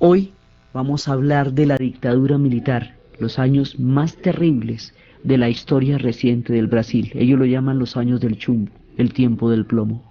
Hoy vamos a hablar de la dictadura militar, los años más terribles de la historia reciente del Brasil. Ellos lo llaman los años del chumbo, el tiempo del plomo.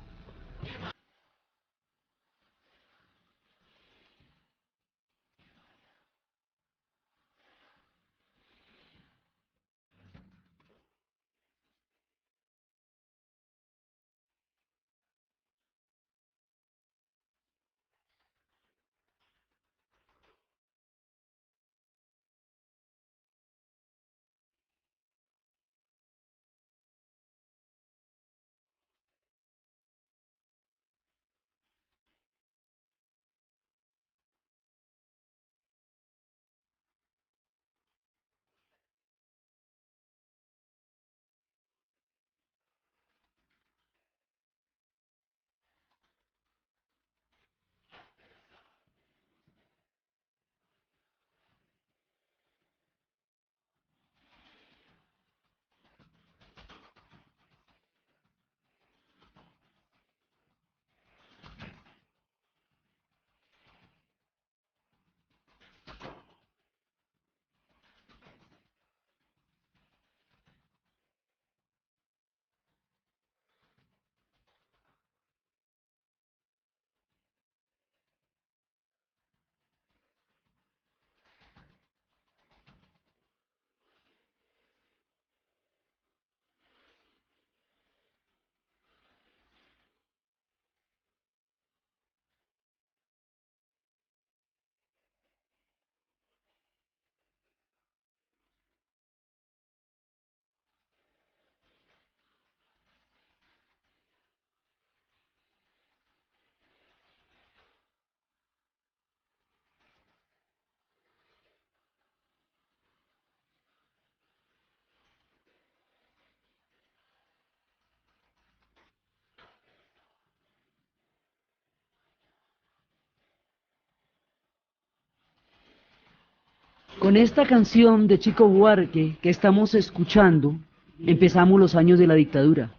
Con esta canción de Chico Buarque que estamos escuchando, empezamos los años de la dictadura.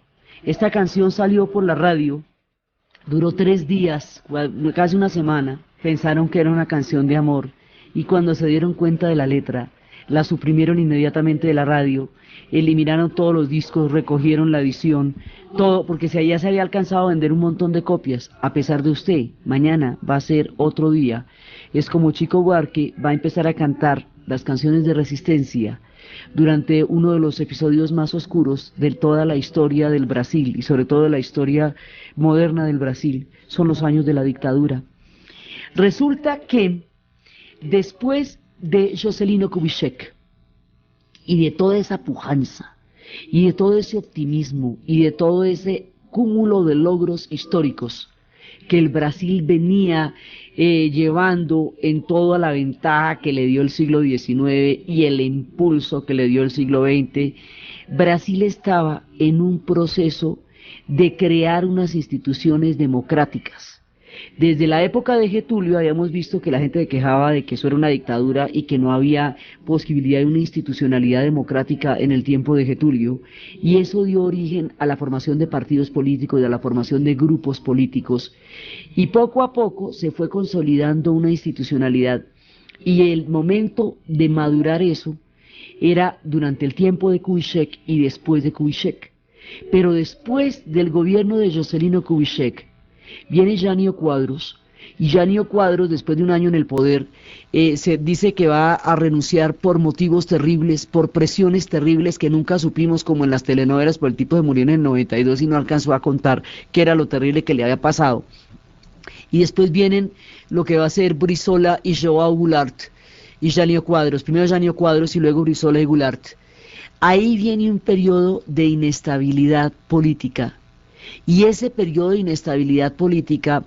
Esta canción salió por la radio, duró 3 días, casi una semana, pensaron que era una canción de amor y cuando se dieron cuenta de la letra, la suprimieron inmediatamente de la radio, eliminaron todos los discos, recogieron la edición, todo, porque ya se había alcanzado a vender un montón de copias, a pesar de usted, mañana va a ser otro día. Es como Chico Buarque va a empezar a cantar las canciones de resistencia durante uno de los episodios más oscuros de toda la historia del Brasil y sobre todo de la historia moderna del Brasil, son los años de la dictadura. Resulta que después de Juscelino Kubitschek y de toda esa pujanza y de todo ese optimismo y de todo ese cúmulo de logros históricos que el Brasil venía llevando en toda la ventaja que le dio el siglo XIX y el impulso que le dio el siglo XX, Brasil estaba en un proceso de crear unas instituciones democráticas. Desde la época de Getulio habíamos visto que la gente se quejaba de que eso era una dictadura y que no había posibilidad de una institucionalidad democrática en el tiempo de Getulio, y eso dio origen a la formación de partidos políticos y a la formación de grupos políticos, y poco a poco se fue consolidando una institucionalidad, y el momento de madurar eso era durante el tiempo de Kubitschek y después de Kubitschek. Pero después del gobierno de Juscelino Kubitschek, viene Jânio Quadros, y Jânio Quadros, después de un año en el poder, se dice que va a renunciar por motivos terribles, por presiones terribles que nunca supimos, como en las telenovelas, por el tipo de murió en el 92 y no alcanzó a contar qué era lo terrible que le había pasado. Y después vienen lo que va a ser Brizola y João Goulart y Jânio Quadros, primero Jânio Quadros y luego Brizola y Goulart. Ahí viene un periodo de inestabilidad política. Y ese periodo de inestabilidad política,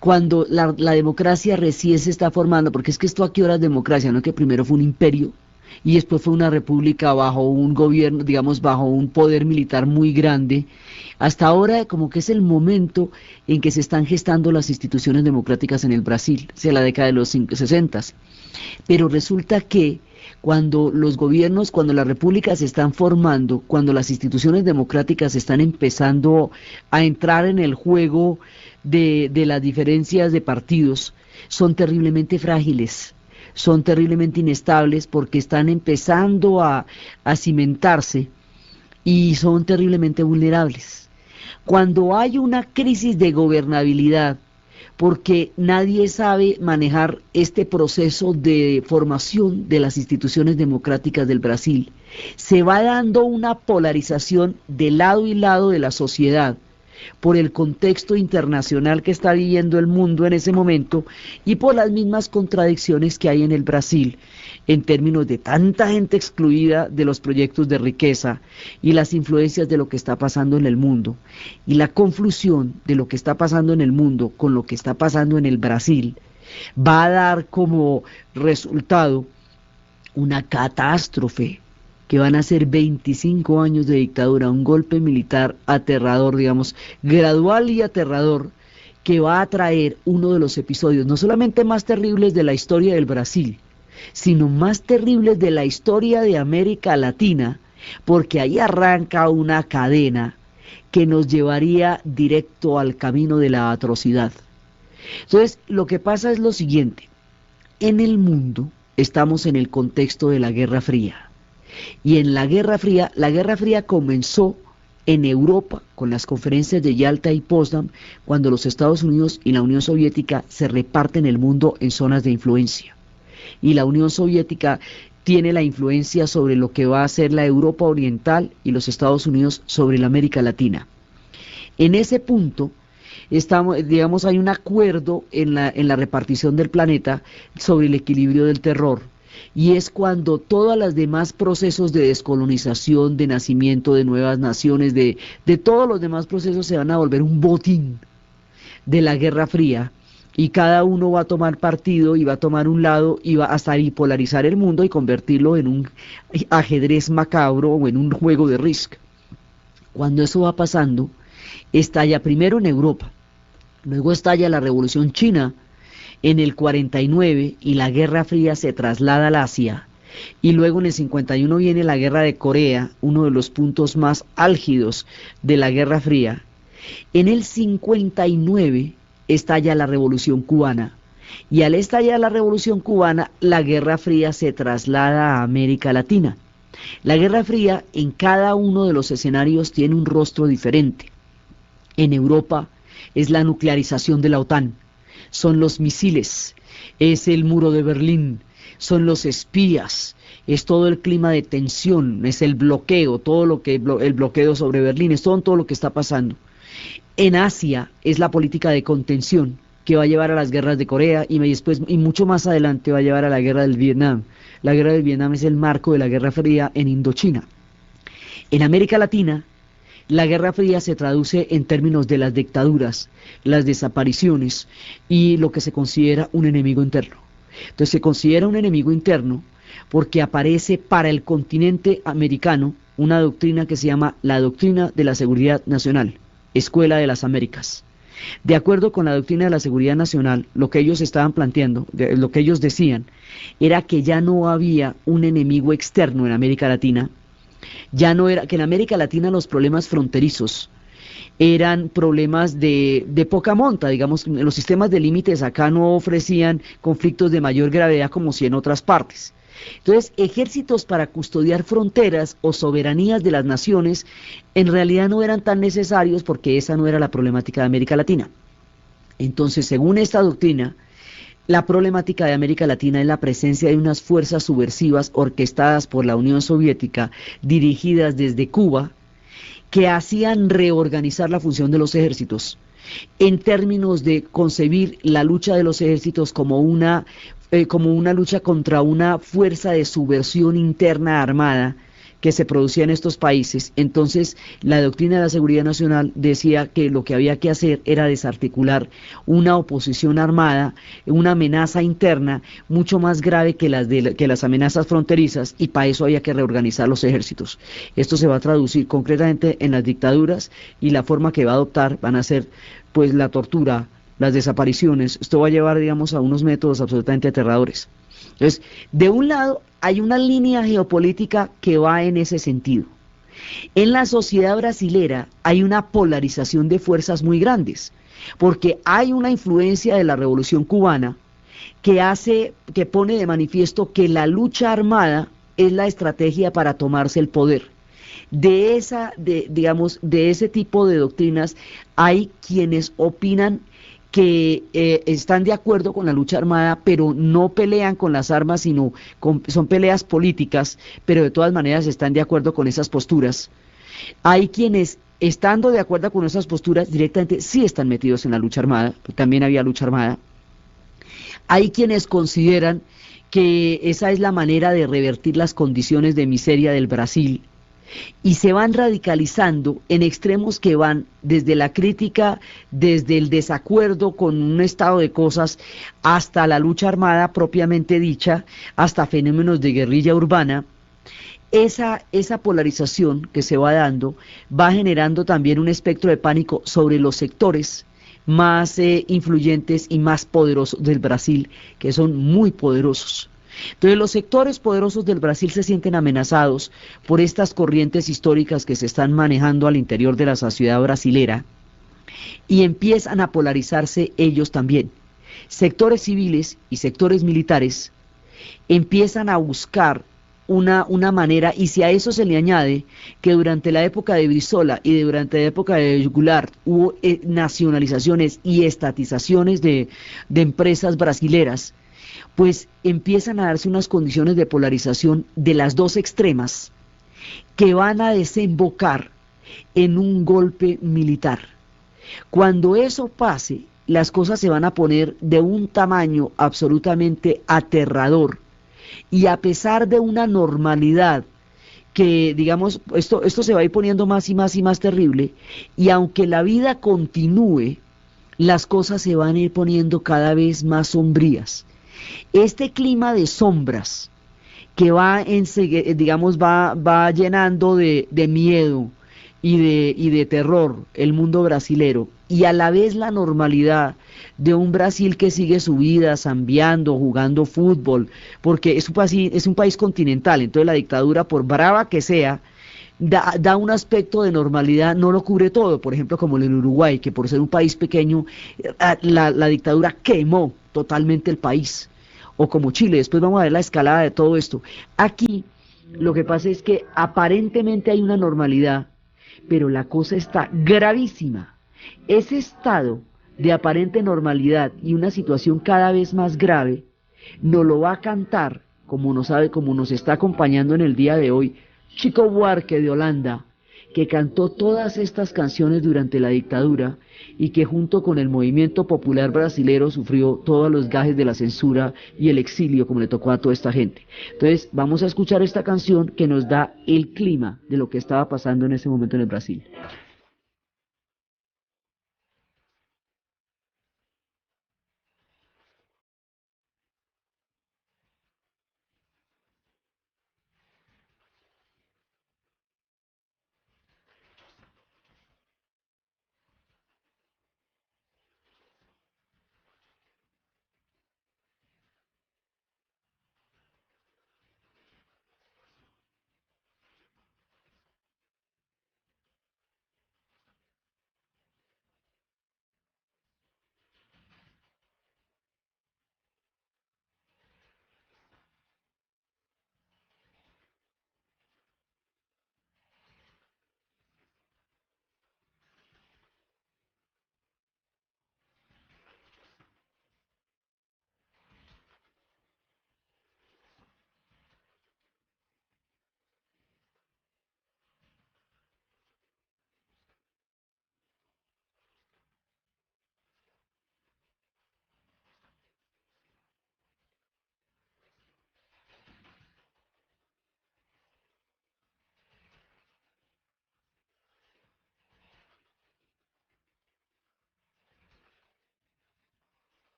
cuando la democracia recién se está formando, porque es que esto aquí ahora es democracia, no que primero fue un imperio y después fue una república bajo un gobierno, digamos, bajo un poder militar muy grande, hasta ahora como que es el momento en que se están gestando las instituciones democráticas en el Brasil, sea la década de los 60. Pero resulta que cuando los gobiernos, cuando las repúblicas se están formando, cuando las instituciones democráticas están empezando a entrar en el juego de las diferencias de partidos, son terriblemente frágiles, son terriblemente inestables porque están empezando a cimentarse y son terriblemente vulnerables. Cuando hay una crisis de gobernabilidad, porque nadie sabe manejar este proceso de formación de las instituciones democráticas del Brasil, se va dando una polarización de lado y lado de la sociedad por el contexto internacional que está viviendo el mundo en ese momento y por las mismas contradicciones que hay en el Brasil en términos de tanta gente excluida de los proyectos de riqueza y las influencias de lo que está pasando en el mundo y la confusión de lo que está pasando en el mundo con lo que está pasando en el Brasil va a dar como resultado una catástrofe que van a ser 25 años de dictadura, un golpe militar aterrador, digamos, gradual y aterrador, que va a traer uno de los episodios no solamente más terribles de la historia del Brasil, sino más terribles de la historia de América Latina, porque ahí arranca una cadena que nos llevaría directo al camino de la atrocidad. Entonces, lo que pasa es lo siguiente: en el mundo estamos en el contexto de la Guerra Fría. Y en la Guerra Fría comenzó en Europa con las conferencias de Yalta y Potsdam, cuando los Estados Unidos y la Unión Soviética se reparten el mundo en zonas de influencia. Y la Unión Soviética tiene la influencia sobre lo que va a ser la Europa Oriental y los Estados Unidos sobre la América Latina. En ese punto, digamos, hay un acuerdo en la repartición del planeta sobre el equilibrio del terror. Y es cuando todos los demás procesos de descolonización, de nacimiento de nuevas naciones, de todos los demás procesos se van a volver un botín de la Guerra Fría, y cada uno va a tomar partido y va a tomar un lado y va hasta bipolarizar el mundo y convertirlo en un ajedrez macabro o en un juego de Risk. Cuando eso va pasando, estalla primero en Europa, luego estalla la Revolución China en el 49 y la Guerra Fría se traslada al Asia, y luego en el 51 viene la Guerra de Corea, uno de los puntos más álgidos de la Guerra Fría. En el 59 estalla la Revolución Cubana, y al estallar la Revolución Cubana, la Guerra Fría se traslada a América Latina. La Guerra Fría en cada uno de los escenarios tiene un rostro diferente. En Europa es la nuclearización de la OTAN, son los misiles, es el muro de Berlín, son los espías, es todo el clima de tensión, es el bloqueo, el bloqueo sobre Berlín, es todo lo que está pasando. En Asia es la política de contención que va a llevar a las guerras de Corea y mucho más adelante va a llevar a la guerra del Vietnam. La guerra del Vietnam es el marco de la Guerra Fría en Indochina. En América Latina, la Guerra Fría se traduce en términos de las dictaduras, las desapariciones y lo que se considera un enemigo interno. Entonces se considera un enemigo interno porque aparece para el continente americano una doctrina que se llama la doctrina de la seguridad nacional, Escuela de las Américas. De acuerdo con la doctrina de la seguridad nacional, lo que ellos estaban planteando, lo que ellos decían, era que ya no había un enemigo externo en América Latina. Ya no era que en América Latina los problemas fronterizos eran problemas de poca monta, digamos, los sistemas de límites acá no ofrecían conflictos de mayor gravedad como si en otras partes. Entonces, ejércitos para custodiar fronteras o soberanías de las naciones en realidad no eran tan necesarios porque esa no era la problemática de América Latina. Entonces, según esta doctrina, la problemática de América Latina es la presencia de unas fuerzas subversivas orquestadas por la Unión Soviética, dirigidas desde Cuba, que hacían reorganizar la función de los ejércitos, en términos de concebir la lucha de los ejércitos como una lucha contra una fuerza de subversión interna armada que se producía en estos países. Entonces, la doctrina de la seguridad nacional decía que lo que había que hacer era desarticular una oposición armada, una amenaza interna mucho más grave que las amenazas fronterizas, y para eso había que reorganizar los ejércitos. Esto se va a traducir concretamente en las dictaduras, y la forma que va a adoptar van a ser pues la tortura, las desapariciones. Esto va a llevar, digamos, a unos métodos absolutamente aterradores. Entonces, de un lado hay una línea geopolítica que va en ese sentido. En la sociedad brasilera hay una polarización de fuerzas muy grandes, porque hay una influencia de la Revolución Cubana, que pone de manifiesto que la lucha armada es la estrategia para tomarse el poder. Digamos, de ese tipo de doctrinas hay quienes opinan que están de acuerdo con la lucha armada, pero no pelean con las armas, sino son peleas políticas, pero de todas maneras están de acuerdo con esas posturas. Hay quienes, estando de acuerdo con esas posturas, directamente sí están metidos en la lucha armada, también había lucha armada. Hay quienes consideran que esa es la manera de revertir las condiciones de miseria del Brasil, y se van radicalizando en extremos que van desde la crítica, desde el desacuerdo con un estado de cosas, hasta la lucha armada propiamente dicha, hasta fenómenos de guerrilla urbana. Esa polarización que se va dando va generando también un espectro de pánico sobre los sectores más influyentes y más poderosos del Brasil, que son muy poderosos. Entonces los sectores poderosos del Brasil se sienten amenazados por estas corrientes históricas que se están manejando al interior de la sociedad brasilera y empiezan a polarizarse ellos también. Sectores civiles y sectores militares empiezan a buscar una manera, y si a eso se le añade que durante la época de Brizola y durante la época de Goulart hubo nacionalizaciones y estatizaciones de empresas brasileras, pues empiezan a darse unas condiciones de polarización de las dos extremas que van a desembocar en un golpe militar. Cuando eso pase, las cosas se van a poner de un tamaño absolutamente aterrador, y a pesar de una normalidad que, digamos, esto se va a ir poniendo más y más y más terrible, y aunque la vida continúe, las cosas se van a ir poniendo cada vez más sombrías. Este clima de sombras que digamos, va llenando de miedo y de terror el mundo brasilero, y a la vez la normalidad de un Brasil que sigue su vida zambeando, jugando fútbol, porque es un país continental, entonces la dictadura, por brava que sea, da un aspecto de normalidad, no lo cubre todo, por ejemplo como en Uruguay, que por ser un país pequeño, la dictadura quemó totalmente el país, o como Chile. Después vamos a ver la escalada de todo esto. Aquí lo que pasa es que aparentemente hay una normalidad, pero la cosa está gravísima. Ese estado de aparente normalidad y una situación cada vez más grave nos lo va a cantar, como nos está acompañando en el día de hoy, Chico Buarque de Holanda, que cantó todas estas canciones durante la dictadura y que junto con el movimiento popular brasilero sufrió todos los gajes de la censura y el exilio, como le tocó a toda esta gente. Entonces vamos a escuchar esta canción que nos da el clima de lo que estaba pasando en ese momento en el Brasil.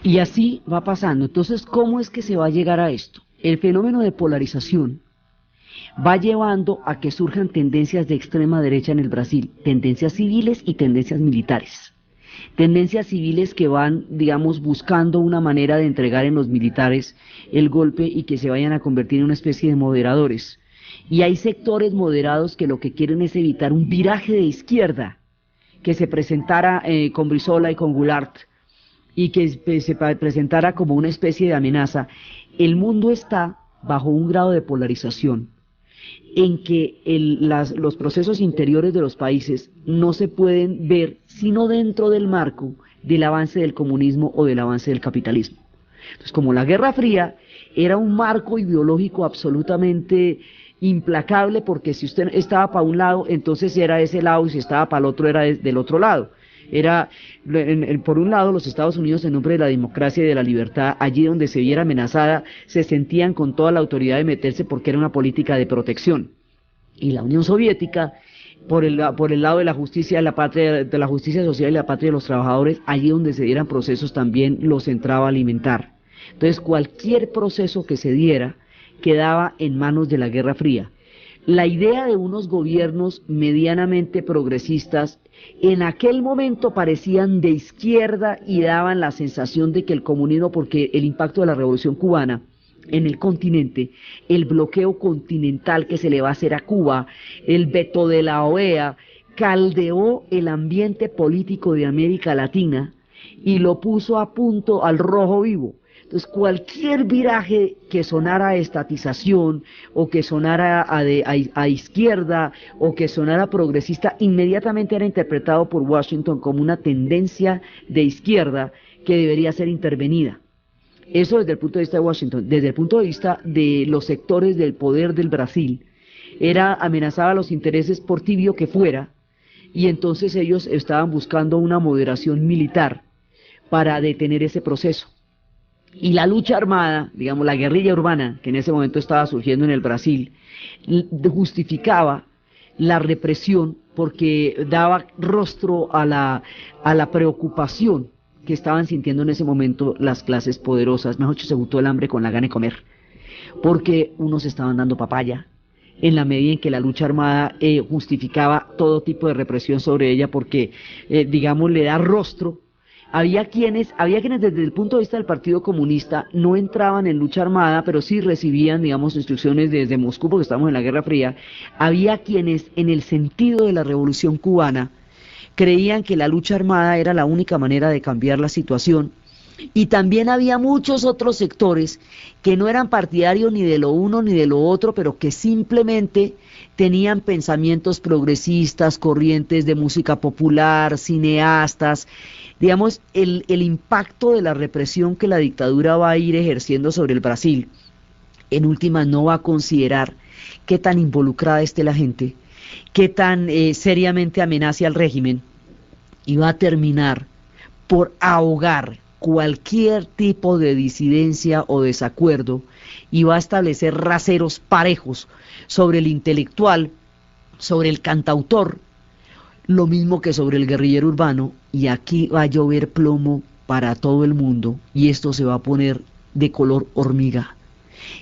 Y así va pasando. Entonces, ¿cómo es que se va a llegar a esto? El fenómeno de polarización va llevando a que surjan tendencias de extrema derecha en el Brasil, tendencias civiles y tendencias militares. tendencias civiles que van, digamos, buscando una manera de entregar en los militares el golpe y que se vayan a convertir en una especie de moderadores. Y hay sectores moderados que lo que quieren es evitar un viraje de izquierda que se presentara con Brizola y con Goulart y que se presentara como una especie de amenaza. El mundo está bajo un grado de polarización en que los procesos interiores de los países no se pueden ver sino dentro del marco del avance del comunismo o del avance del capitalismo. Entonces, como la Guerra Fría era un marco ideológico absolutamente implacable, porque si usted estaba para un lado, entonces era de ese lado, y si estaba para el otro, era del otro lado. Era, por un lado, los Estados Unidos, en nombre de la democracia y de la libertad, allí donde se viera amenazada, se sentían con toda la autoridad de meterse porque era una política de protección. Y la Unión Soviética, por el lado de la justicia de la patria, de la justicia social y la patria de los trabajadores, allí donde se dieran procesos también los entraba a alimentar. Entonces, cualquier proceso que se diera quedaba en manos de la Guerra Fría. La idea de unos gobiernos medianamente progresistas en aquel momento parecían de izquierda y daban la sensación de que el comunismo, porque el impacto de la Revolución Cubana en el continente, el bloqueo continental que se le va a hacer a Cuba, el veto de la OEA, caldeó el ambiente político de América Latina y lo puso a punto al rojo vivo. Entonces, cualquier viraje que sonara a estatización o que sonara a izquierda o que sonara progresista, inmediatamente era interpretado por Washington como una tendencia de izquierda que debería ser intervenida. Eso desde el punto de vista de Washington. Desde el punto de vista de los sectores del poder del Brasil, era amenazaba los intereses por tibio que fuera, y entonces ellos estaban buscando una moderación militar para detener ese proceso. Y la lucha armada, digamos, la guerrilla urbana, que en ese momento estaba surgiendo en el Brasil, justificaba la represión porque daba rostro a la preocupación que estaban sintiendo en ese momento las clases poderosas. Mejor dicho, se botó el hambre con la gana de comer, porque unos estaban dando papaya, en la medida en que la lucha armada justificaba todo tipo de represión sobre ella, porque, digamos, le da rostro. Había quienes desde el punto de vista del Partido Comunista no entraban en lucha armada, pero sí recibían, digamos, instrucciones desde Moscú, porque estamos en la Guerra Fría. Había quienes, en el sentido de la Revolución Cubana, creían que la lucha armada era la única manera de cambiar la situación. Y también había muchos otros sectores que no eran partidarios ni de lo uno ni de lo otro, pero que simplemente tenían pensamientos progresistas, corrientes de música popular, cineastas. Digamos, el impacto de la represión que la dictadura va a ir ejerciendo sobre el Brasil, en últimas no va a considerar qué tan involucrada esté la gente, qué tan seriamente amenace al régimen, y va a terminar por ahogar cualquier tipo de disidencia o desacuerdo, y va a establecer raseros parejos sobre el intelectual, sobre el cantautor, lo mismo que sobre el guerrillero urbano, y aquí va a llover plomo para todo el mundo y esto se va a poner de color hormiga.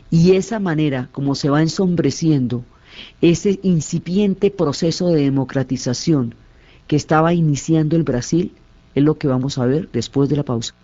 Y esa manera como se va ensombreciendo ese incipiente proceso de democratización que estaba iniciando el Brasil es lo que vamos a ver después de la pausa.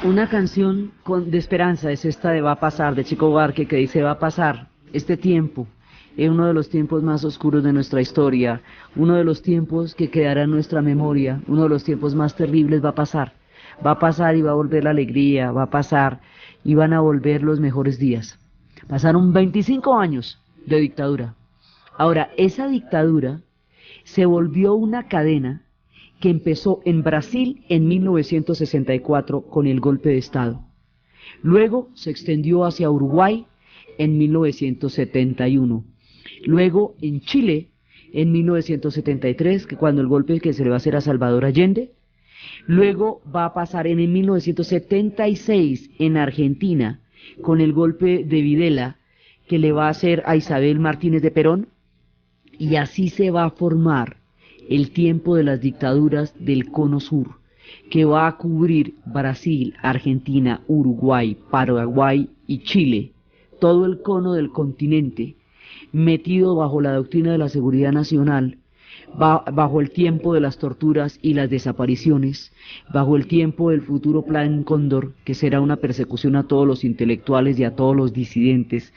Una canción de esperanza es esta de Va a pasar, de Chico Buarque, que dice: va a pasar este tiempo, es uno de los tiempos más oscuros de nuestra historia, uno de los tiempos que quedará en nuestra memoria, uno de los tiempos más terribles. Va a pasar y va a volver la alegría, va a pasar y van a volver los mejores días. Pasaron 25 años de dictadura. Ahora, esa dictadura se volvió una cadena que empezó en Brasil en 1964 con el golpe de Estado. Luego se extendió hacia Uruguay en 1971. Luego en Chile en 1973, que cuando el golpe que se le va a hacer a Salvador Allende. Luego va a pasar en 1976 en Argentina con el golpe de Videla que le va a hacer a Isabel Martínez de Perón. Y así se va a formar el tiempo de las dictaduras del Cono Sur, que va a cubrir Brasil, Argentina, Uruguay, Paraguay y Chile, todo el cono del continente, metido bajo la doctrina de la seguridad nacional, bajo el tiempo de las torturas y las desapariciones, bajo el tiempo del futuro Plan Cóndor, que será una persecución a todos los intelectuales y a todos los disidentes,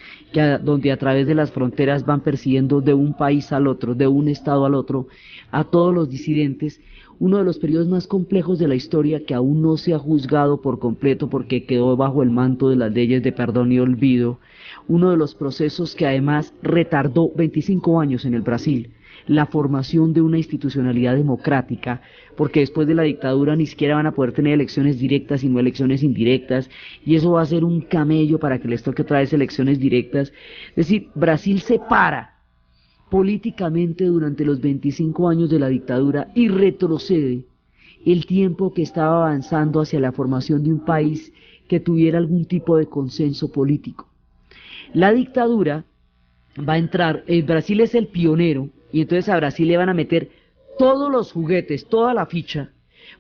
donde a través de las fronteras van persiguiendo de un país al otro, de un estado al otro, a todos los disidentes. Uno de los periodos más complejos de la historia, que aún no se ha juzgado por completo porque quedó bajo el manto de las leyes de perdón y olvido. Uno de los procesos que además retardó 25 años en el Brasil la formación de una institucionalidad democrática, porque después de la dictadura ni siquiera van a poder tener elecciones directas, sino elecciones indirectas, y eso va a ser un camello para que les toque otra vez elecciones directas. Es decir, Brasil se para políticamente durante los 25 años de la dictadura y retrocede el tiempo que estaba avanzando hacia la formación de un país que tuviera algún tipo de consenso político. La dictadura va a entrar, Brasil es el pionero, y entonces a Brasil le van a meter todos los juguetes, toda la ficha,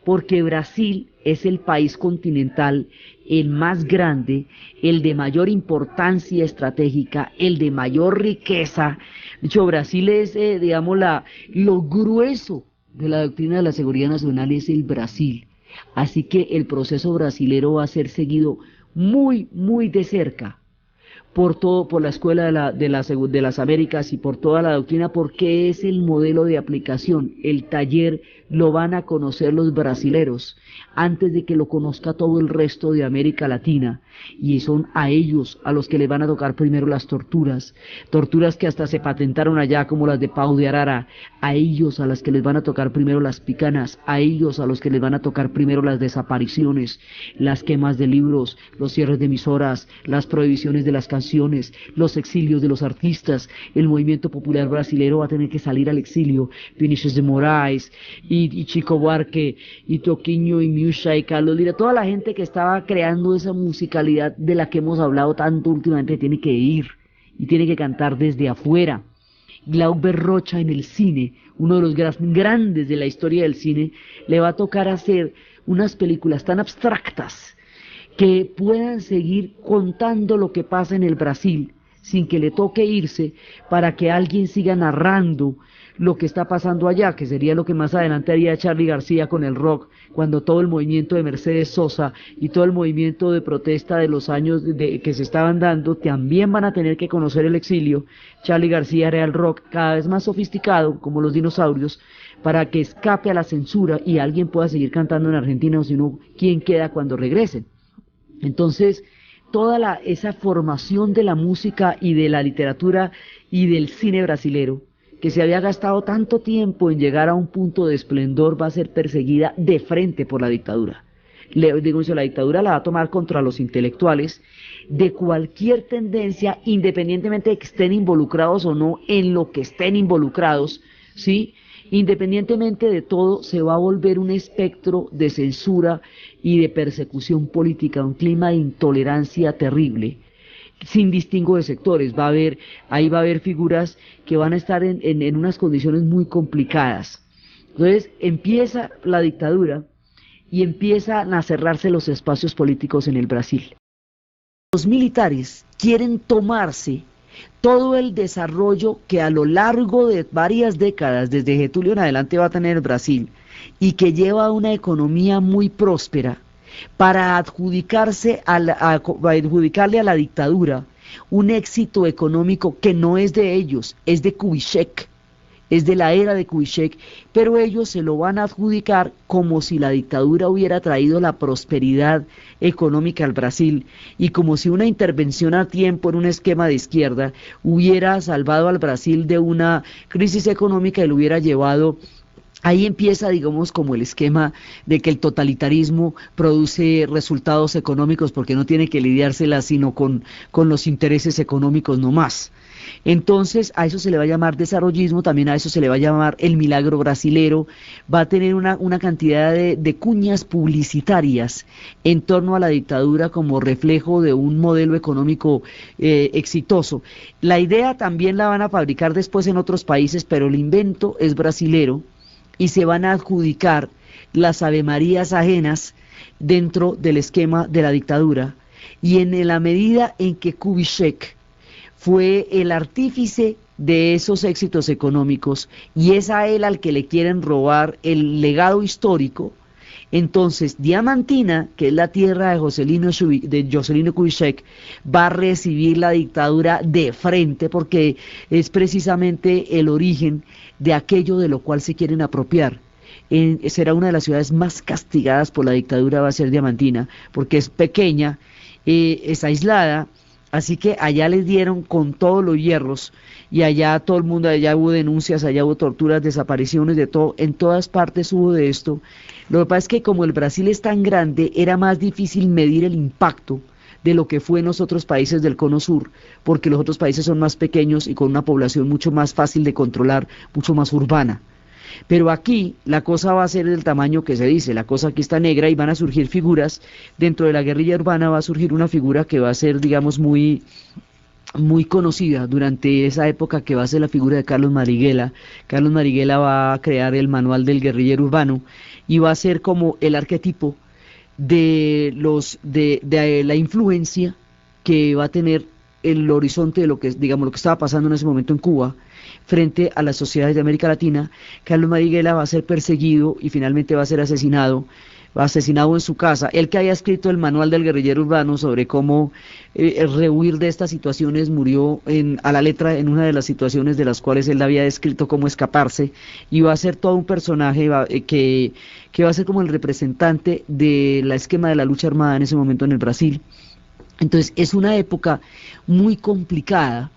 porque Brasil es el país continental, el más grande, el de mayor importancia estratégica, el de mayor riqueza. De hecho, Brasil es, digamos, lo grueso de la doctrina de la seguridad nacional es el Brasil. Así que el proceso brasilero va a ser seguido muy, muy de cerca por la Escuela de las Américas y por toda la doctrina, porque es el modelo de aplicación. El taller lo van a conocer los brasileros antes de que lo conozca todo el resto de América Latina, y son a ellos a los que les van a tocar primero las torturas que hasta se patentaron allá, como las de Pau de Arara. A ellos a las que les van a tocar primero las picanas, a ellos a los que les van a tocar primero las desapariciones, las quemas de libros, los cierres de emisoras, las prohibiciones de las canciones, los exilios de los artistas. El movimiento popular brasilero va a tener que salir al exilio. Vinícius de Moraes y Chico Buarque y Toquinho y Miúcha y Carlos Lira, toda la gente que estaba creando esa musicalidad de la que hemos hablado tanto últimamente, tiene que ir y tiene que cantar desde afuera. Glauber Rocha en el cine, uno de los grandes de la historia del cine, le va a tocar hacer unas películas tan abstractas que puedan seguir contando lo que pasa en el Brasil sin que le toque irse, para que alguien siga narrando lo que está pasando allá, que sería lo que más adelante haría Charly García con el rock, cuando todo el movimiento de Mercedes Sosa y todo el movimiento de protesta de los años que se estaban dando también van a tener que conocer el exilio. Charly García hará el rock cada vez más sofisticado, como los dinosaurios, para que escape a la censura y alguien pueda seguir cantando en Argentina, o si no, ¿quién queda cuando regresen? Entonces, toda esa formación de la música y de la literatura y del cine brasilero, que se había gastado tanto tiempo en llegar a un punto de esplendor, va a ser perseguida de frente por la dictadura. La dictadura la va a tomar contra los intelectuales de cualquier tendencia, independientemente de que estén involucrados o no en lo que estén involucrados, ¿sí? Independientemente de todo, se va a volver un espectro de censura y de persecución política, un clima de intolerancia terrible, sin distingo de sectores. Ahí va a haber figuras que van a estar en unas condiciones muy complicadas. Entonces empieza la dictadura y empiezan a cerrarse los espacios políticos en el Brasil. Los militares quieren tomarse todo el desarrollo que a lo largo de varias décadas, desde Getúlio en adelante, va a tener Brasil, y que lleva a una economía muy próspera, para adjudicarle a la dictadura un éxito económico que no es de ellos, es de Kubitschek, es de la era de Kubitschek, pero ellos se lo van a adjudicar como si la dictadura hubiera traído la prosperidad económica al Brasil y como si una intervención a tiempo en un esquema de izquierda hubiera salvado al Brasil de una crisis económica y lo hubiera llevado. Ahí empieza, digamos, como el esquema de que el totalitarismo produce resultados económicos porque no tiene que lidiárselas sino con los intereses económicos nomás. Entonces a eso se le va a llamar desarrollismo, también a eso se le va a llamar el milagro brasilero, va a tener una cantidad de cuñas publicitarias en torno a la dictadura como reflejo de un modelo económico exitoso. La idea también la van a fabricar después en otros países, pero el invento es brasilero y se van a adjudicar las avemarías ajenas dentro del esquema de la dictadura, y en la medida en que Kubitschek fue el artífice de esos éxitos económicos y es a él al que le quieren robar el legado histórico, entonces Diamantina, que es la tierra de Juscelino Kubitschek, va a recibir la dictadura de frente porque es precisamente el origen de aquello de lo cual se quieren apropiar. Será una de las ciudades más castigadas por la dictadura, va a ser Diamantina, porque es pequeña, es aislada. Así que allá les dieron con todos los hierros y allá todo el mundo, allá hubo denuncias, allá hubo torturas, desapariciones, de todo, en todas partes hubo de esto. Lo que pasa es que como el Brasil es tan grande, era más difícil medir el impacto de lo que fue en los otros países del Cono Sur, porque los otros países son más pequeños y con una población mucho más fácil de controlar, mucho más urbana. Pero aquí la cosa va a ser del tamaño que se dice, la cosa aquí está negra y van a surgir figuras, dentro de la guerrilla urbana va a surgir una figura que va a ser, digamos, muy conocida durante esa época, que va a ser la figura de Carlos Marighella. Carlos Marighella va a crear el manual del guerrillero urbano y va a ser como el arquetipo de la influencia que va a tener el horizonte de lo que, digamos, lo que estaba pasando en ese momento en Cuba frente a las sociedades de América Latina. Carlos Marighella va a ser perseguido y finalmente va a ser asesinado en su casa. Él, que haya escrito el manual del guerrillero urbano sobre cómo rehuir de estas situaciones, murió a la letra en una de las situaciones de las cuales él había descrito cómo escaparse, y va a ser todo un personaje que va a ser como el representante del esquema de la lucha armada en ese momento en el Brasil. Entonces es una época muy complicada.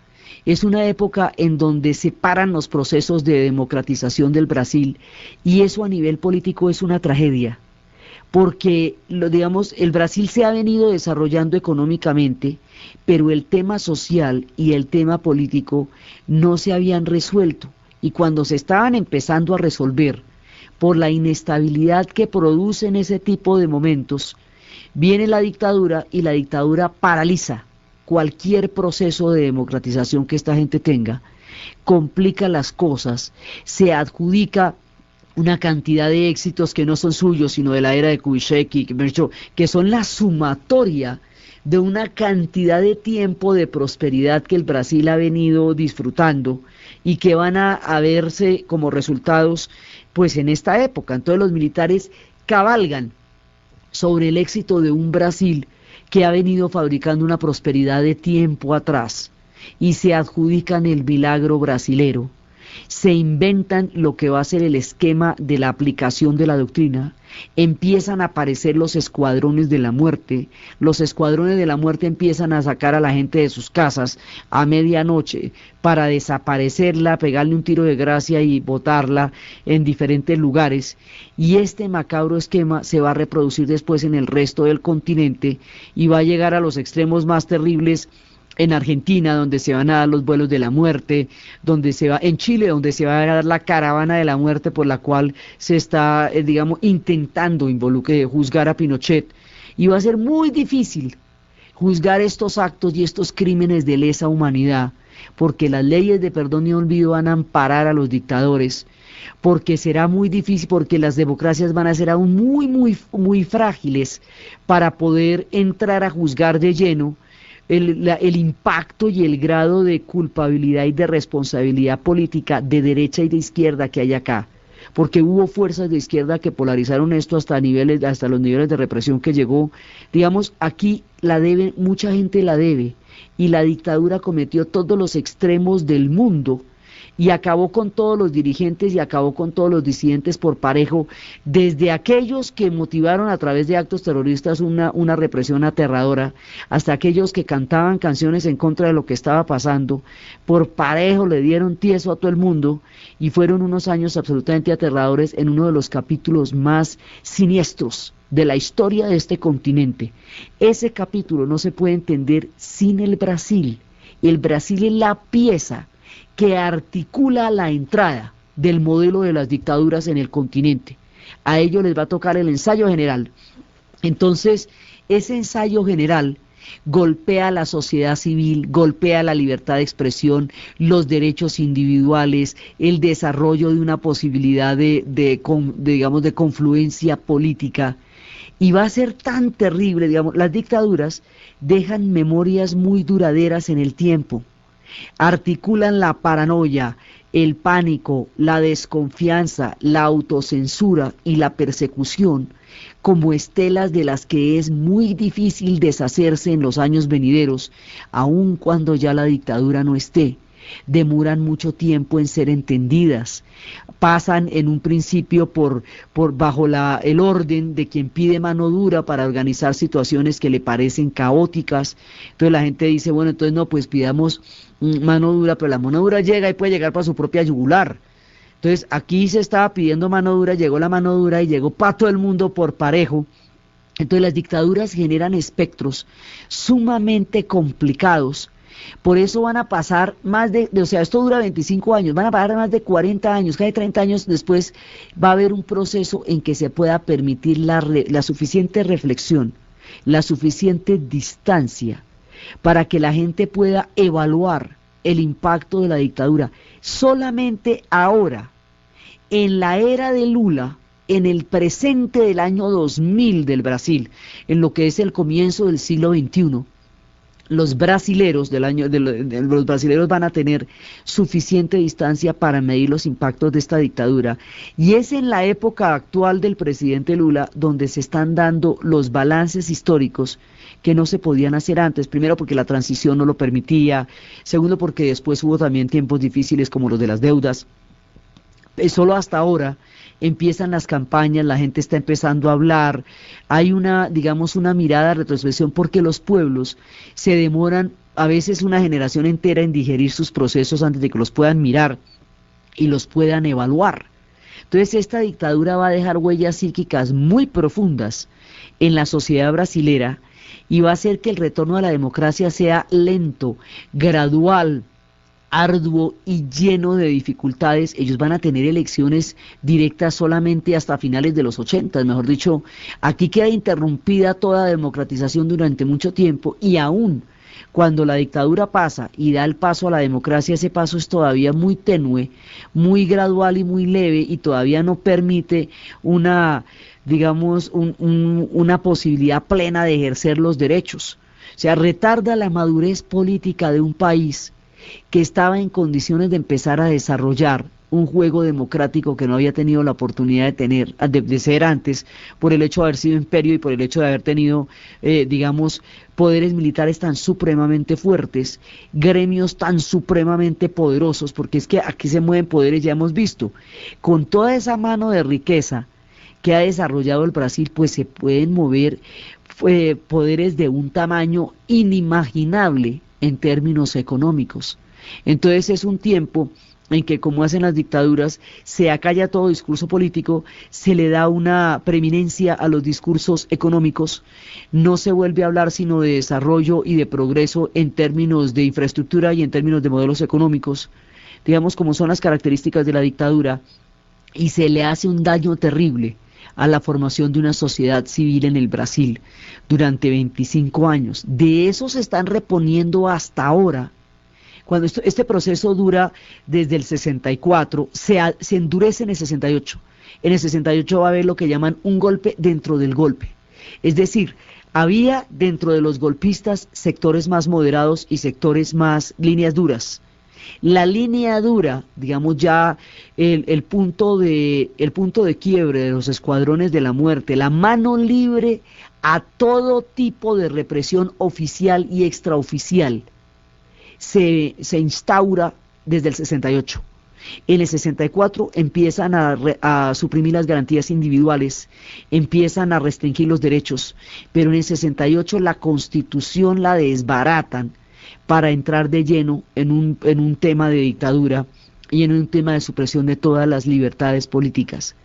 Es una época en donde se paran los procesos de democratización del Brasil, y eso a nivel político es una tragedia, porque digamos, el Brasil se ha venido desarrollando económicamente, pero el tema social y el tema político no se habían resuelto, y cuando se estaban empezando a resolver, por la inestabilidad que producen ese tipo de momentos, viene la dictadura y la dictadura paraliza cualquier proceso de democratización que esta gente tenga, complica las cosas, se adjudica una cantidad de éxitos que no son suyos, sino de la era de Kubitschek, que son la sumatoria de una cantidad de tiempo de prosperidad que el Brasil ha venido disfrutando y que van a verse como resultados pues en esta época. Entonces los militares cabalgan sobre el éxito de un Brasil que ha venido fabricando una prosperidad de tiempo atrás, y se adjudican el milagro brasilero, se inventan lo que va a ser el esquema de la aplicación de la doctrina, empiezan a aparecer los escuadrones de la muerte empiezan a sacar a la gente de sus casas a medianoche para desaparecerla, pegarle un tiro de gracia y botarla en diferentes lugares, y este macabro esquema se va a reproducir después en el resto del continente y va a llegar a los extremos más terribles en Argentina, donde se van a dar los vuelos de la muerte, en Chile, donde se va a dar la caravana de la muerte por la cual se está, digamos, intentando juzgar a Pinochet, y va a ser muy difícil juzgar estos actos y estos crímenes de lesa humanidad, porque las leyes de perdón y olvido van a amparar a los dictadores, porque será muy difícil, porque las democracias van a ser aún muy frágiles para poder entrar a juzgar de lleno el impacto y el grado de culpabilidad y de responsabilidad política de derecha y de izquierda que hay acá. porque hubo fuerzas de izquierda que polarizaron esto hasta niveles, hasta los niveles de represión que llegó. Digamos, aquí la debe, mucha gente la debe, y la dictadura cometió todos los extremos del mundo y acabó con todos los dirigentes y acabó con todos los disidentes por parejo, desde aquellos que motivaron a través de actos terroristas una represión aterradora, hasta aquellos que cantaban canciones en contra de lo que estaba pasando, por parejo le dieron tieso a todo el mundo, y fueron unos años absolutamente aterradores en uno de los capítulos más siniestros de la historia de este continente. Ese capítulo no se puede entender sin el Brasil. El Brasil es la pieza que articula la entrada del modelo de las dictaduras en el continente. A ellos les va a tocar el ensayo general. Entonces, ese ensayo general golpea a la sociedad civil, golpea la libertad de expresión, los derechos individuales, el desarrollo de una posibilidad de confluencia política. Y va a ser tan terrible, digamos, las dictaduras dejan memorias muy duraderas en el tiempo. Articulan la paranoia, el pánico, la desconfianza, la autocensura y la persecución como estelas de las que es muy difícil deshacerse en los años venideros, aun cuando ya la dictadura no esté. Demoran mucho tiempo en ser entendidas, pasan en un principio bajo el orden de quien pide mano dura para organizar situaciones que le parecen caóticas. Entonces la gente dice, bueno, entonces no, pues pidamos mano dura, pero la mano dura llega y puede llegar para su propia yugular. Entonces aquí se estaba pidiendo mano dura, llegó la mano dura y llegó para todo el mundo por parejo. Entonces las dictaduras generan espectros sumamente complicados. Por eso van a pasar o sea, esto dura 25 años, van a pasar más de 40 años, casi 30 años después va a haber un proceso en que se pueda permitir la suficiente reflexión, la suficiente distancia, para que la gente pueda evaluar el impacto de la dictadura. Solamente ahora, en la era de Lula, en el presente del año 2000 del Brasil, en lo que es el comienzo del siglo XXI, los brasileros los brasileros van a tener suficiente distancia para medir los impactos de esta dictadura, y es en la época actual del presidente Lula donde se están dando los balances históricos que no se podían hacer antes. Primero porque la transición no lo permitía, segundo porque después hubo también tiempos difíciles como los de las deudas. Solo hasta ahora empiezan las campañas, la gente está empezando a hablar, hay una mirada de retrospección, porque los pueblos se demoran a veces una generación entera en digerir sus procesos antes de que los puedan mirar y los puedan evaluar. Entonces esta dictadura va a dejar huellas psíquicas muy profundas en la sociedad brasilera y va a hacer que el retorno a la democracia sea lento, gradual, arduo y lleno de dificultades. Ellos van a tener elecciones directas solamente hasta finales de los 80, mejor dicho, aquí queda interrumpida toda democratización durante mucho tiempo, y aún cuando la dictadura pasa y da el paso a la democracia, ese paso es todavía muy tenue, muy gradual y muy leve, y todavía no permite una posibilidad plena de ejercer los derechos. O sea, retarda la madurez política de un país que estaba en condiciones de empezar a desarrollar un juego democrático que no había tenido la oportunidad de ser antes, por el hecho de haber sido imperio y por el hecho de haber tenido, poderes militares tan supremamente fuertes, gremios tan supremamente poderosos, porque es que aquí se mueven poderes, ya hemos visto, con toda esa mano de riqueza que ha desarrollado el Brasil, pues se pueden mover poderes de un tamaño inimaginable en términos económicos. Entonces es un tiempo en que, como hacen las dictaduras, se acalla todo discurso político, se le da una preeminencia a los discursos económicos, no se vuelve a hablar sino de desarrollo y de progreso en términos de infraestructura y en términos de modelos económicos, digamos como son las características de la dictadura, y se le hace un daño terrible a la formación de una sociedad civil en el Brasil durante 25 años. De eso se están reponiendo hasta ahora. Cuando este proceso dura desde el 64, se endurece en el 68. En el 68 va a haber lo que llaman un golpe dentro del golpe. Es decir, había dentro de los golpistas sectores más moderados y sectores más líneas duras. La línea dura, digamos ya el punto de quiebre de los escuadrones de la muerte, la mano libre a todo tipo de represión oficial y extraoficial, se instaura desde el 68. En el 64 empiezan a suprimir las garantías individuales, empiezan a restringir los derechos, pero en el 68 la Constitución la desbaratan para entrar de lleno en un tema de dictadura y en un tema de supresión de todas las libertades políticas.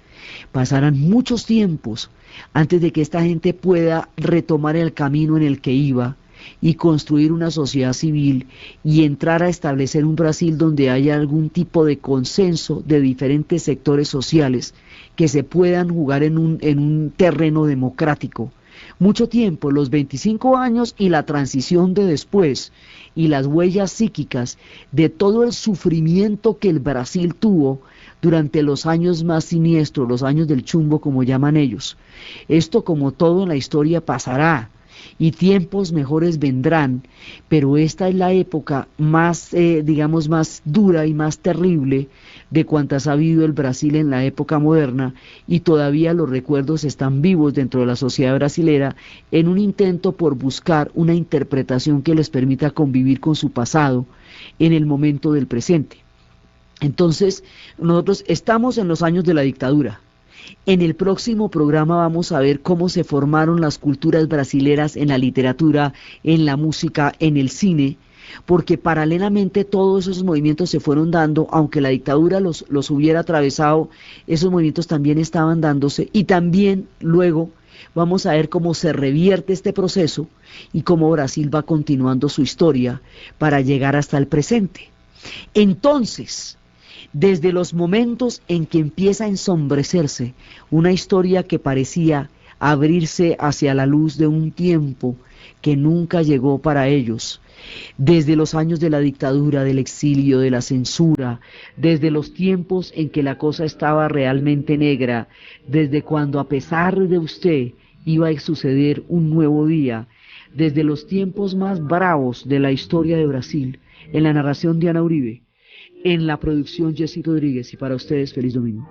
Pasarán muchos tiempos antes de que esta gente pueda retomar el camino en el que iba y construir una sociedad civil y entrar a establecer un Brasil donde haya algún tipo de consenso de diferentes sectores sociales que se puedan jugar en un terreno democrático. Mucho tiempo, los 25 años y la transición de después, y las huellas psíquicas de todo el sufrimiento que el Brasil tuvo durante los años más siniestros, los años del chumbo como llaman ellos. Esto, como todo en la historia, pasará y tiempos mejores vendrán, pero esta es la época más, digamos, más dura y más terrible de cuantas ha habido el Brasil en la época moderna, y todavía los recuerdos están vivos dentro de la sociedad brasilera en un intento por buscar una interpretación que les permita convivir con su pasado en el momento del presente. Entonces, nosotros estamos en los años de la dictadura. En el próximo programa vamos a ver cómo se formaron las culturas brasileras en la literatura, en la música, en el cine, porque paralelamente todos esos movimientos se fueron dando, aunque la dictadura los hubiera atravesado, esos movimientos también estaban dándose, y también luego vamos a ver cómo se revierte este proceso y cómo Brasil va continuando su historia para llegar hasta el presente. Entonces, desde los momentos en que empieza a ensombrecerse una historia que parecía abrirse hacia la luz de un tiempo que nunca llegó para ellos, desde los años de la dictadura, del exilio, de la censura, desde los tiempos en que la cosa estaba realmente negra, desde cuando a pesar de usted iba a suceder un nuevo día, desde los tiempos más bravos de la historia de Brasil, en la narración de Ana Uribe, en la producción Jessy Rodríguez, y para ustedes feliz domingo.